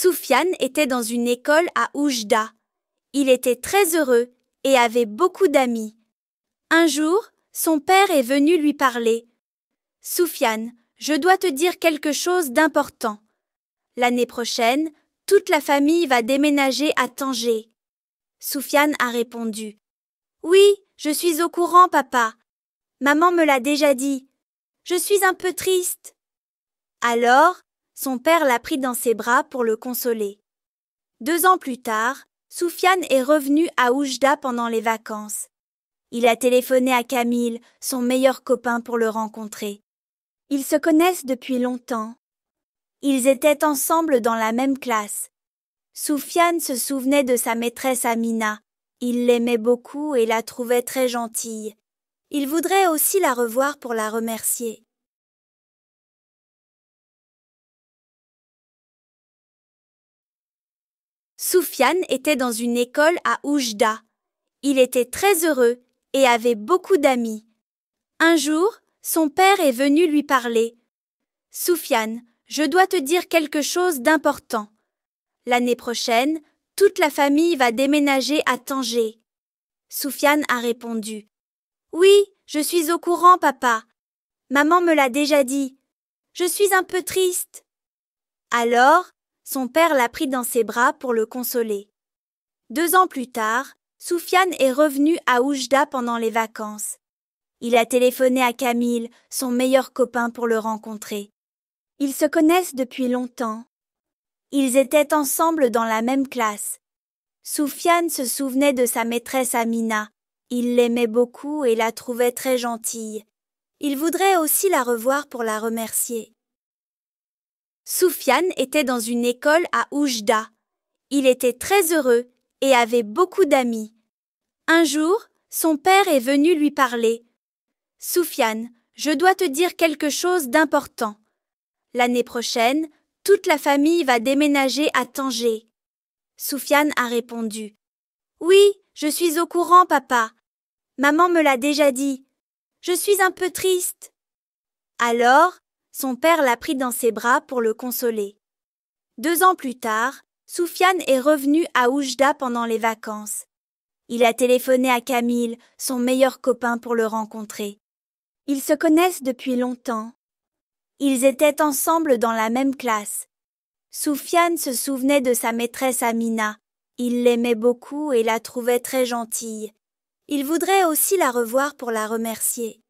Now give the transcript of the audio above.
Soufiane était dans une école à Oujda. Il était très heureux et avait beaucoup d'amis. Un jour, son père est venu lui parler. « Soufiane, je dois te dire quelque chose d'important. L'année prochaine, toute la famille va déménager à Tanger. » Soufiane a répondu. « Oui, je suis au courant, papa. Maman me l'a déjà dit. Je suis un peu triste. » Alors, son père l'a pris dans ses bras pour le consoler. 2 ans plus tard, Soufiane est revenu à Oujda pendant les vacances. Il a téléphoné à Camille, son meilleur copain, pour le rencontrer. Ils se connaissent depuis longtemps. Ils étaient ensemble dans la même classe. Soufiane se souvenait de sa maîtresse Amina. Il l'aimait beaucoup et la trouvait très gentille. Il voudrait aussi la revoir pour la remercier. Soufiane était dans une école à Oujda. Il était très heureux et avait beaucoup d'amis. Un jour, son père est venu lui parler. « Soufiane, je dois te dire quelque chose d'important. L'année prochaine, toute la famille va déménager à Tanger. » Soufiane a répondu. « Oui, je suis au courant, papa. Maman me l'a déjà dit. Je suis un peu triste. » Alors, son père l'a pris dans ses bras pour le consoler. 2 ans plus tard, Soufiane est revenu à Oujda pendant les vacances. Il a téléphoné à Camille, son meilleur copain, pour le rencontrer. Ils se connaissent depuis longtemps. Ils étaient ensemble dans la même classe. Soufiane se souvenait de sa maîtresse Amina. Il l'aimait beaucoup et la trouvait très gentille. Il voudrait aussi la revoir pour la remercier. Soufiane était dans une école à Oujda. Il était très heureux et avait beaucoup d'amis. Un jour, son père est venu lui parler. « Soufiane, je dois te dire quelque chose d'important. L'année prochaine, toute la famille va déménager à Tanger. » Soufiane a répondu. « Oui, je suis au courant, papa. Maman me l'a déjà dit. Je suis un peu triste. » Alors, son père l'a pris dans ses bras pour le consoler. 2 ans plus tard, Soufiane est revenu à Oujda pendant les vacances. Il a téléphoné à Camille, son meilleur copain, pour le rencontrer. Ils se connaissent depuis longtemps. Ils étaient ensemble dans la même classe. Soufiane se souvenait de sa maîtresse Amina. Il l'aimait beaucoup et la trouvait très gentille. Il voudrait aussi la revoir pour la remercier.